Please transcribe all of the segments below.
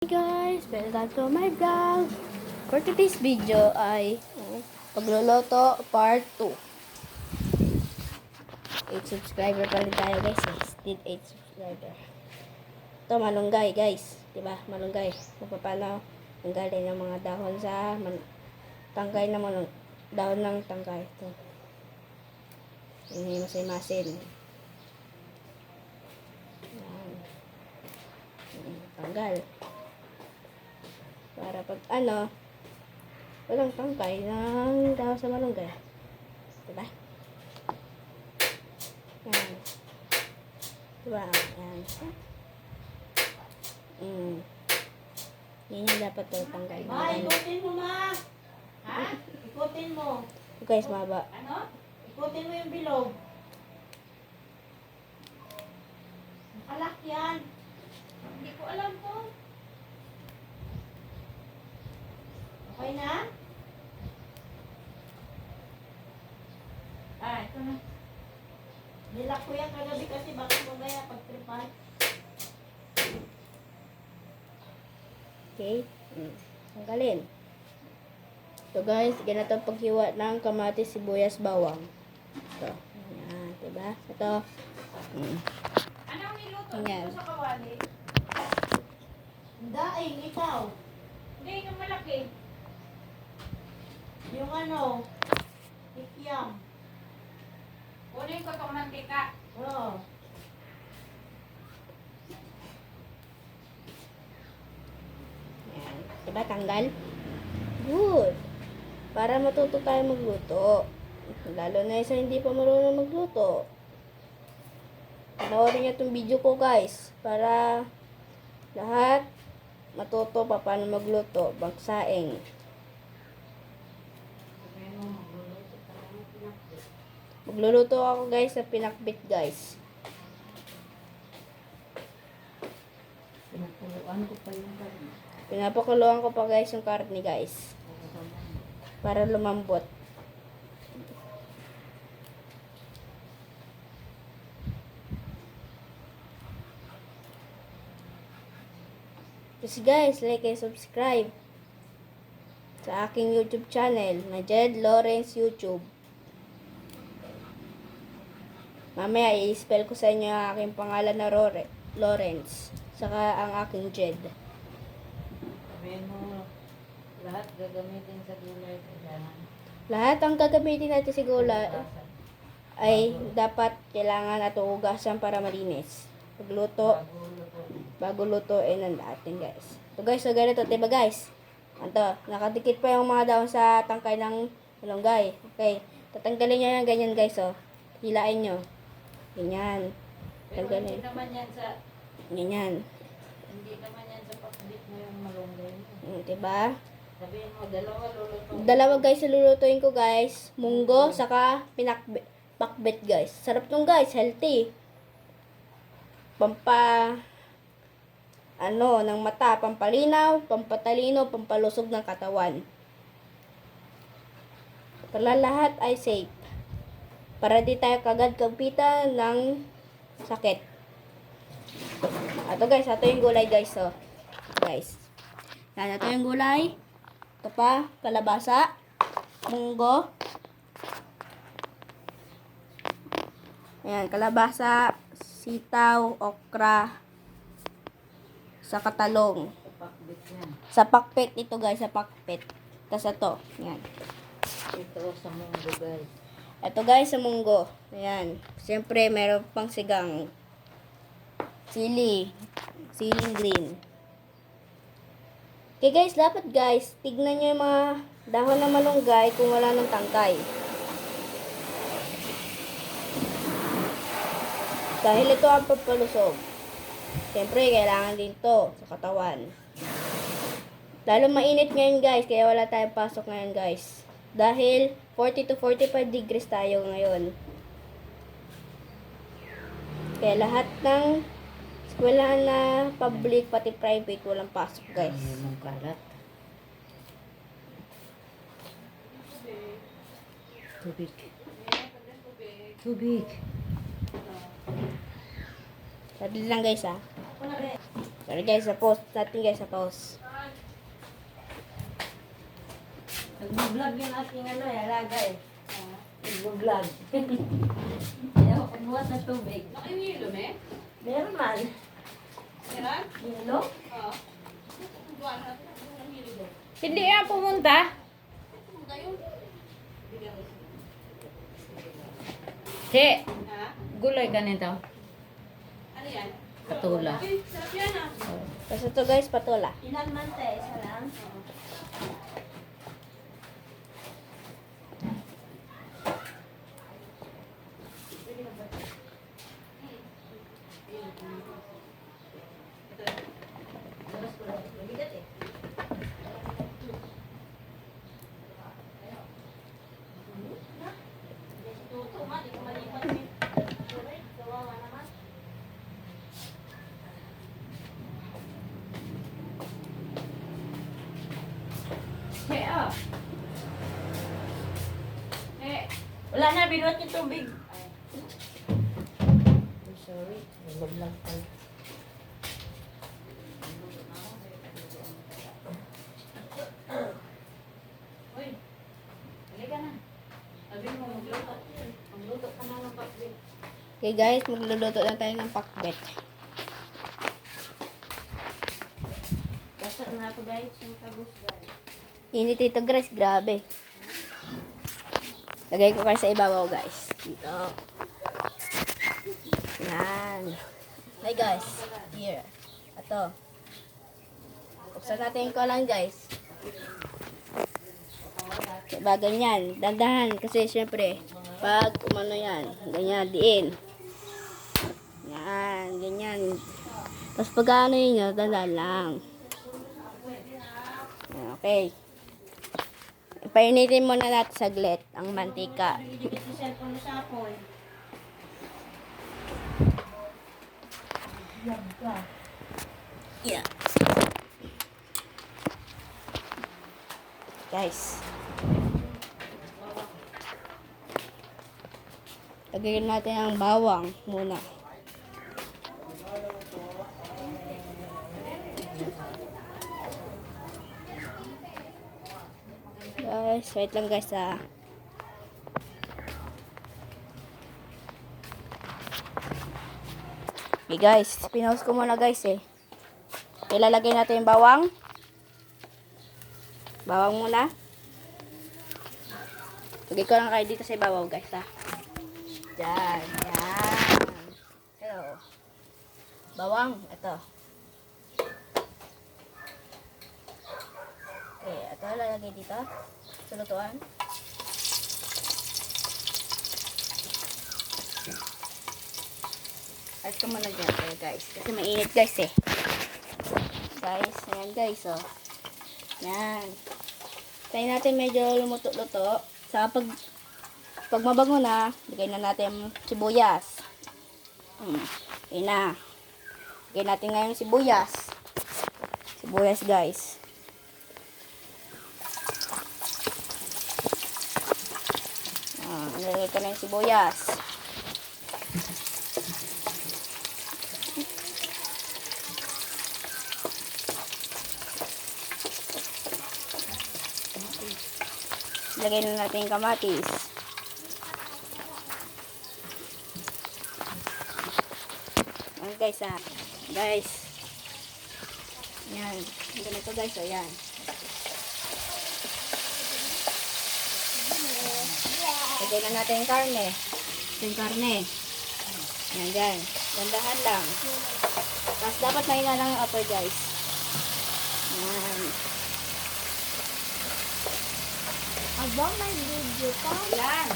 Hey guys, welcome to my vlog. For today's video ay pagluluto part 2. 8 subscriber pa rin tayo guys. Still 8 subscriber. Ito malunggay guys. Diba? Malunggay. Mapapala ang galing ng mga dahon sa tangkay na dahon ng tangkay. Ito. Ini masin-masin. Tanggal. Para pag walang tangkay ng dahon sa malunggay. Diba? Yan. Diba? Yan. Yan yung dapat ito tangkay. Ma, ikutin mo, ma. Ha? Ikutin mo. Guys, maba. Ano? Ikutin mo yung bilog. Nakalak yan. Hindi ko alam to. Okay na? Ito na. Nilak ko yan kagabi kasi baka mamaya pagtripan. Okay? Tanggalin. So guys, ganito ang paghiwa ng kamatis, sibuyas, bawang. Ito. Ayan, diba? Ito. Anong niluto Ayan. dito sa kawali? Daing, ikaw. Hindi, yung malaki. Yung ikyam. Kunin ko itong mantika. Oo. Ayan. Diba tanggal? Good. Para matuto tayo magluto. Lalo na isa hindi pa marunong magluto. Panoorin niyo itong video ko guys. Para lahat matuto pa paano magluto. Bagsaing. Magluluto ako guys sa pinakbit guys. Pinakuluan ko pa yung karne. Pinapakuluan ko pa guys yung karne guys. Para lumambot. Please guys, like and subscribe sa aking YouTube channel na Jed Lawrence YouTube. Mamaya i-spell ko sa inyo ang aking pangalan na Lawrence. Saka ang aking Jed. Sabihin mo, lahat gagamitin sa gulay kailangan. Lahat ang gagamitin natin sa gulay ay dapat kailangan at ugasan para malinis. Pagluto, bago lutuin ang atin guys. So guys, so ganito, diba guys? Ito, nakadikit pa yung mga dahon sa tangkay ng malunggay. Okay, tatanggalin nyo yan ganyan guys, oh. Hilain nyo. Ganyan. Pero hindi naman yan sa, Ganyan. hindi naman yan sa pakbit mo yung malunggay mo. Diba? Sabihin mo, dalawa luluto. Dalawa guys, lulutuin ko guys. Munggo, saka pakbet guys. Sarap nung guys, healthy. Ng mata, pampalinaw, pampatalino, pampalusog ng katawan. Para lahat ay safe. Para di tayo kagad kapitan ng sakit. Ito guys, ito yung gulay guys, oh. Guys. Yan, ito yung gulay. Ito pa, kalabasa, munggo. Ayan, kalabasa, sitaw, okra, sa katalong. Pakbit yan. Sa pakpet ito guys, sa pakpet. Tapos ito, ayan. Ito sa munggo guys. Ito guys, sa munggo. Ayan. Siyempre, meron pang sigang. Siling green. Okay guys, dapat guys, tignan nyo yung mga dahon na malunggay kung wala ng tangkay. Dahil ito ang pampalusog. Siyempre, kailangan din to sa katawan. Lalo mainit ngayon guys, kaya wala tayong pasok ngayon guys. Dahil 40 to 45 degrees tayo ngayon. Kaya lahat ng eskwelahan na public, pati private, walang pasok guys. Ang kalat. Tubig. Tubig. Sabi lang guys Sorry guys, sa post natin guys, sa post. Nag-vlog yung aking alaga eh. Nag-vlog. Ayaw, pagbuhat ng tubig. Nakinilo, me? Meron man. Meron? Hilo? Oo. Buwan na ang hilo doon. Hindi yan pumunta. Ngayon? Si, Ha? gulay ganito. Ano yan? Patula. Ay, sarap yan ah. Tapos ito guys, patula. Ilan man tayo? Isa lang? Mabigat eh. Tuto ma, di ko malipat eh. Kawawa naman. Si, oh. Eh, Wala na, binuhat yung tubig. I'm sorry. Nag-vlog pa. Uy, halika na. Sabi mo, magluto. Magluto ka na ng pakbit. Okay guys, magluluto lang tayo ng pakbet. Basta na ako guys, yung tabus guys. Init ito guys, grabe. Lagay ko kayo sa ibabaw guys. Dito. Yan. Hi guys. Here. Ito. Buksan natin ko lang guys. Diba ganyan. Dandahan. Kasi syempre, pag umano yan, ganyan, diin. Yan, ganyan. Tapos pag ano yun, dandahan lang. Okay. Painitin muna natin saglit ang mantika. Didikit yung cellphone mo sa apoy. Yab ka. Yeah. Guys. Lagyan natin ang bawang muna. Guys, wait lang guys ah. Okay guys, pinause ko muna guys eh. Ilalagay natin yung bawang. Bawang muna. Lagay ko lang kayo dito sa ibabaw guys ha. Yan, yan. Hello. Bawang, ito. Okay, ito lalagay dito. Sa lutuan. At ko muna dyan okay, guys. Kasi mainit guys eh. Guys, ayan guys oh. Yan. Tayo natin medyo lumuto-luto. Sa pag mabango na, lagay na natin sibuyas. Ayan na. Lagay natin ngayon sibuyas. Sibuyas guys. Lagay ko na yung sibuyas. Lagay na natin yung kamatis. Ayan guys ah. Guys. Yan. Ganito guys o yan. Lagay na natin yung karne. Ito yung karne. Yan dyan. Dandahan lang. Tapos dapat mahina lang yung apoy guys. Yan. Aba, may video ka? Ilan?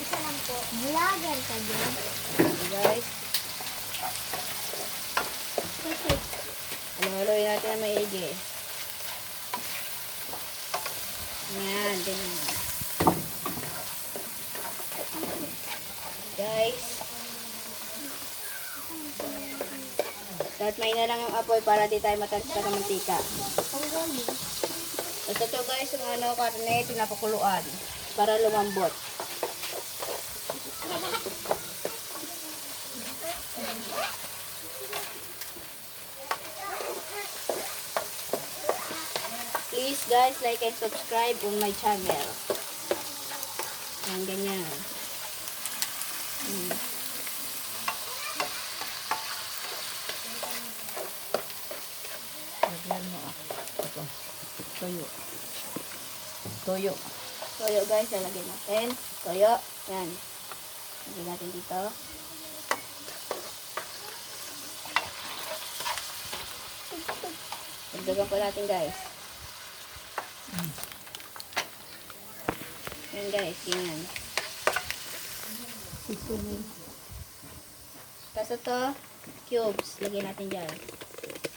Isa lang po. Vlogger ka dyan. Okay guys. Kasi, Halo-haloy natin na maigi. Yan. Ganyan. Guys. Dapat mahina lang yung apoy para di tayo matalsika ng mantika. ang galing. Tapos ito guys, yung ano, karne, pinapakuluan para lumambot. please guys, like and subscribe on my channel. Yan, ganyan. Lagyan mo ah. Ito. Toyo. Toyo. Toyo guys, lalagyan natin. Toyo. Yan. Lagyan natin dito. Dagdagan po natin guys. Yan guys, ganyan. Tapos ito, cubes. Lagyan natin dyan.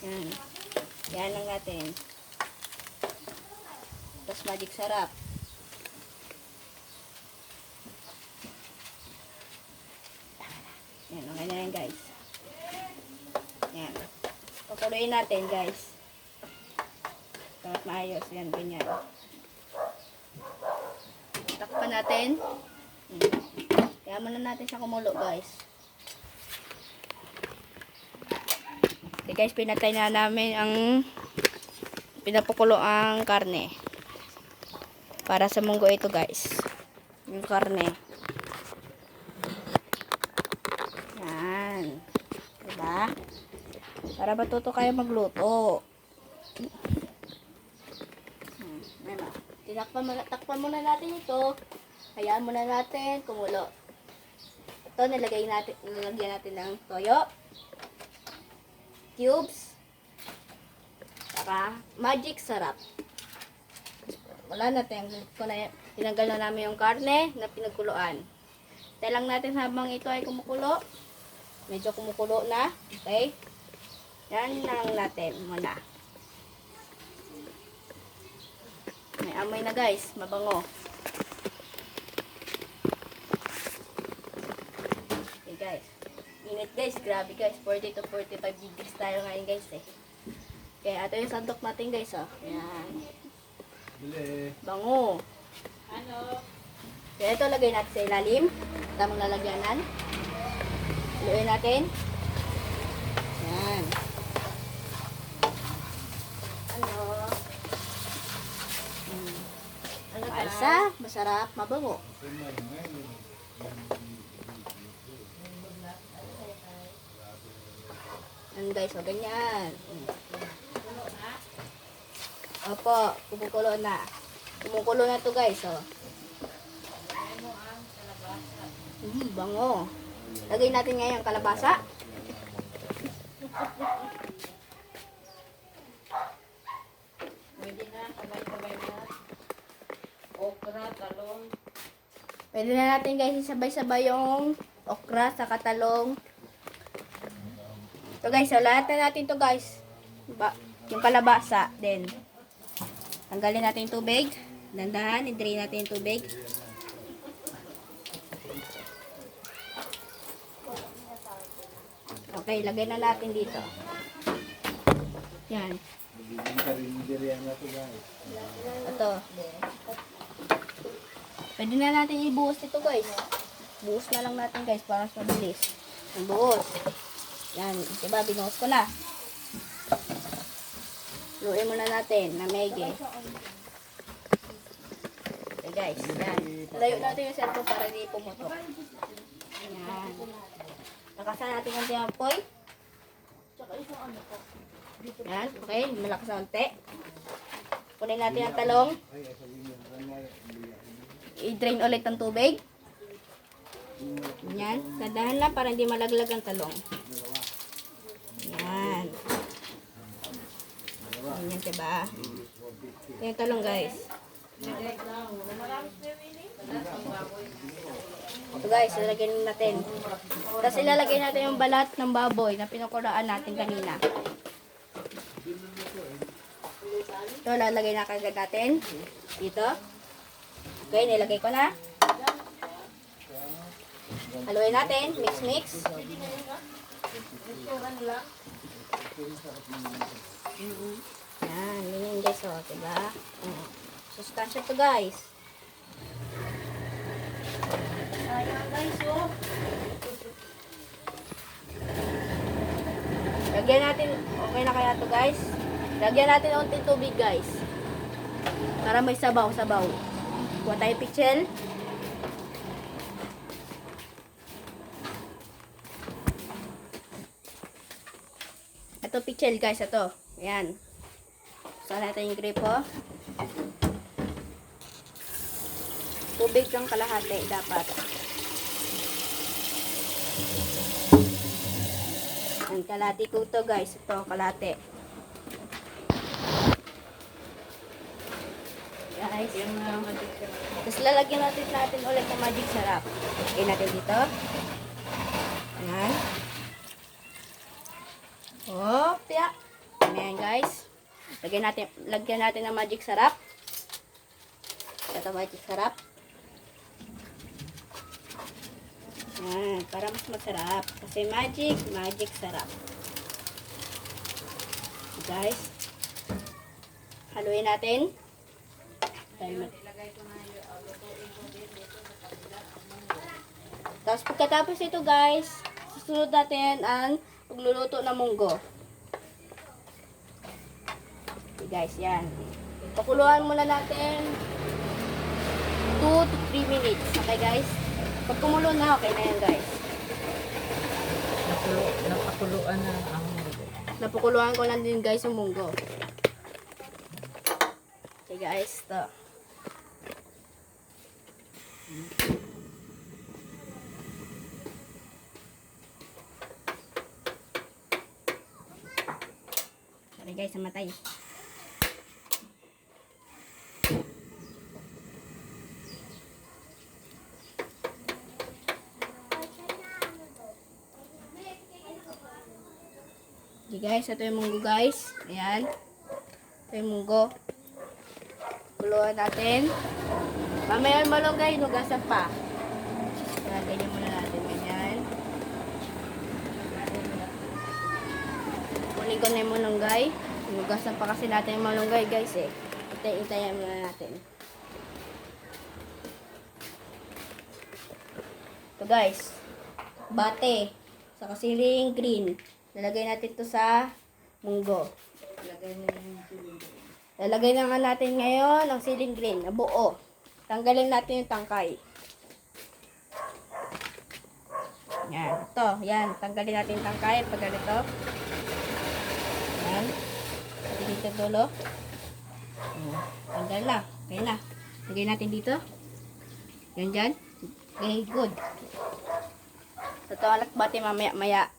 Yan. Yan lang natin. Tapos magic sarap. Yan, okay na yan guys. Yan. Pakuloyin natin guys. Para maayos. Yan, ganyan. Takpan natin. Kaya muna natin siya kumulo guys. Okay guys, pinatay na namin ang pinapakulo ang karne. Para sa munggo ito guys. Yung karne. Yan. Diba? Para matuto kayo magluto. Diba? Takpan muna natin ito. Hayaan muna natin kumulo. Ito, nilagyan natin ng toyo. Cubes. Saka magic sarap. Wala na, tinanggal na namin yung karne na pinagkuluan. Hintay lang natin habang ito ay kumukulo. Medyo kumukulo na. Okay? Yan lang natin muna. May amoy na guys, mabango. Okay guys. Init guys, grabe guys. 40 to 45 degrees tayo ngayon guys eh. Kaya ito yung sandok natin guys oh. Yan. Bango. Ano? Kaya ito lagay natin sa ilalim. Tamang lalagyanan. Haluin natin. Yan. Ano? Ano ka? Alsa, masarap, mabango. Yan guys, o ganyan. Opo, kumukulo na. Kumukulo na to guys, oh. Bango. Lagay natin ngayon ang kalabasa. Pwede na, sabay-sabay na. Okra, talong. Pwede na natin guys isabay-sabay yung okra sa katalong. Ito guys, so lahat na natin to guys. Yung kalabasa din. Tanggalin natin yung tubig. Dandahan, i-drain natin yung tubig. Okay, lagay na natin dito. Yan. Ito. Pwede na natin ibuhos ito guys. Buhos na lang natin guys para mas mabilis. Buhos. Yan, diba binuhos ko na. Luin muna natin na mege. Okay guys, yan. Layo natin yung cellphone para hindi pumutok. Yan. Lakasan natin yung tiyapoy. Yan, okay. Malakas na unti. Kunin natin ang talong. I-drain ulit ng tubig. Yan. Gandahan lang para hindi malaglag ang talong. Yan. Ganyan, diba? Ito yung talong, guys. Ito, guys. Ilalagay natin. Tapos ilalagay natin yung balat ng baboy na pinukulaan natin kanina. Ito, lalagay na kagad natin. Dito. Okay, nilagay ko na. Haluin natin. Mix, mix. Yan, ganyan guys, o, diba? Sustansya to guys. Ayan guys, oh. Lagyan natin, okay na kaya to guys? Lagyan natin ng unting tubig guys. Para may sabaw-sabaw. Kuha tayo pichel. Ito pichel guys, ito. Ayan. Saan natin yung gripo. Tubig ng kalahati dapat. Ang kalahati ko to guys. Ito, kalahati. Guys. Yan na magic ka. Tapos lalagyan natin ulit ng magic sarap. Lagyan natin dito. Ayan. Oh, tiyak. Ayan guys. Lagyan natin ng magic sarap. Ito magic sarap. Ayan, para mas masarap. Kasi magic sarap. Guys. Haluin natin. Ilagay ko na yung lutuin ko dito sa kabila. Tapos pagkatapos ito guys, susunod natin ang pagluluto ng munggo. Okay guys, yan. Pakuluan muna natin 2 to 3 minutes. Okay guys? Pag kumulo na, okay na yan guys. Napakuluan na ang munggo. Napakuluan ko lang din guys yung munggo. Okay guys, ito. Sorry guys, namatay. Okay guys, ito yung munggo guys. Ayan. Ito yung munggo. Kuluan natin. Mamaya yung malunggay, nugasan pa. Ayan, ganyan muna natin. Ganyan. Kunin ko na yung malunggay. Nugasan pa kasi natin yung malunggay guys eh. Intayin muna natin. Ito guys. Bate. Sa kasiling green. Lalagay natin to sa munggo. Lalagay na nga natin ngayon ang siling green na buo. Tanggalin natin yung tangkay. Yan. Ito. Yan. Tanggalin natin yung tangkay. Pag ganito. Yan. Pati dito dulo. Tanggal na. Okay na. Lagay natin dito. Yan dyan. Okay, good. Ito ang lakbate mamaya-maya.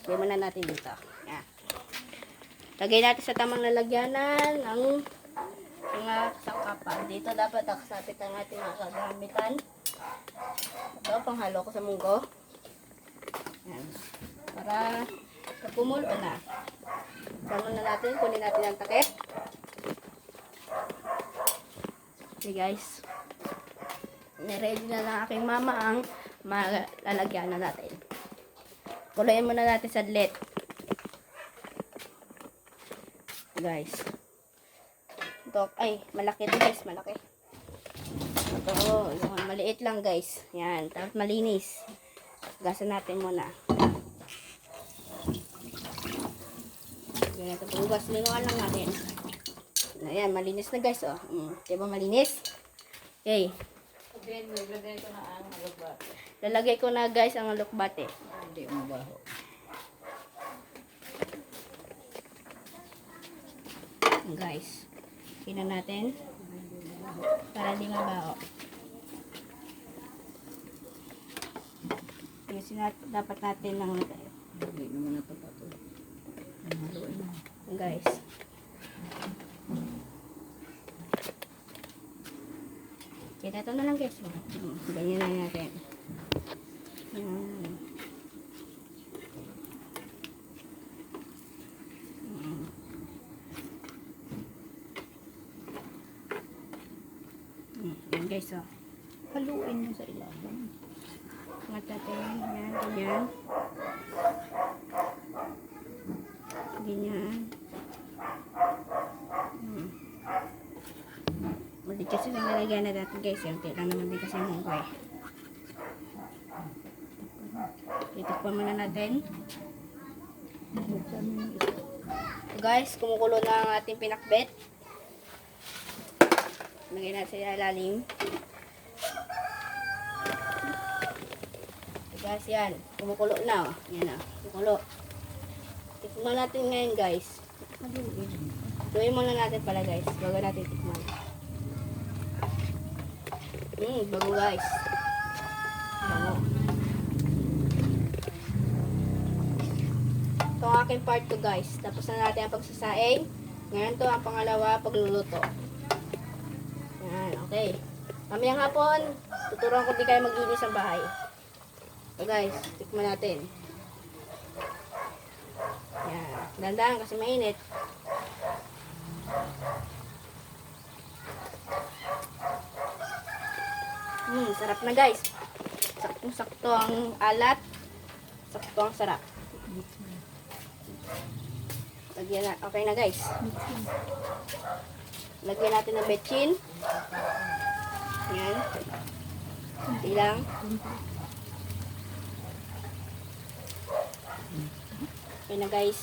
Lagay muna natin dito. Yan. Lagay natin sa tamang lalagyanan ng mga sangkapan. Dito dapat nakasapit ang ating mga kagamitan. Ito, panghalo ko sa munggo. Yan. Para pumulo na. Saan na natin, kunin natin ang takip. Okay guys. Niready na ng aking mama ang malalagyanan natin. Kuluin muna natin sa saglit. Guys. Ito, ay, malaki ito guys, malaki. Ito, yung maliit lang guys. Yan, tapos malinis. Gasan natin muna. Yan, ito pagbugas, linguan lang natin. Ayan, malinis na guys, oh. Diba malinis? Okay. Then, ilagay ko na ang alubate. Lalagay ko na guys ang alukbate. Hindi mabaho. Guys, tingnan natin para di mabaho. Ayusin dapat natin ng Hindi naman napapato. Haluin na. guys. Kita ito na lang guys. Ganyan na natin. Yan. Yan guys, oh. Haluin mo sa ilalim. Angat natin. Yan, ganyan. Ganyan. Maliit kasi yung lalagyan na natin guys. Yung lang naman din kasi yung munggo eh. Itakpan muna natin. Buksan mo yung isa. So guys, kumukulo na ang ating pinakbet. Lagay natin sa ilalim. Guys, yan. Kumukulo na. Yan na. Kumukulo. Tikman natin ngayon, guys. Gawin muna natin pala, guys. Bago natin tikman. Bago, guys. Bago. Ito ang aking part 2, guys. Tapos na natin ang pagsasaing. Ngayon to ang pangalawa, pagluluto. Yan, okay. Mamayang hapon, tuturuan ko di kayo maglinis ang bahay. So guys, tikman natin. Yan, dandan kasi mainit. Sarap na guys. Saktong-sakto ang alat. Sakto ang sarap. Lagyan na, okay na guys. Lagyan natin ng betchin. Yan. Kunti lang. Okay na guys.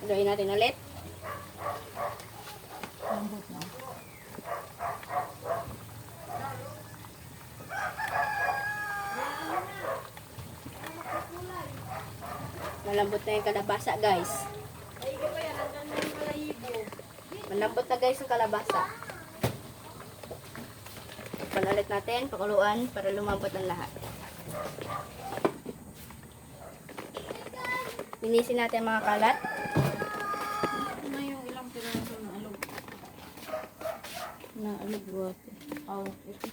Haluin natin ulit. Lambot na. Malambot na yung kalabasa guys. Malambot na guys yung kalabasa. Panulit natin, pakuluan para lumambot ang lahat. Linisin natin mga kalat. Ito na yung ilang piraso na alog. Na alog water. Oh, ito.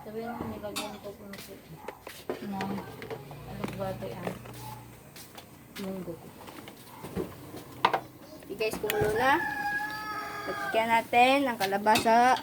Sabihin mo nilagyan ko kung na alog water ang munggo. Okay guys, kumulo na. Lagyan natin ang kalabasa.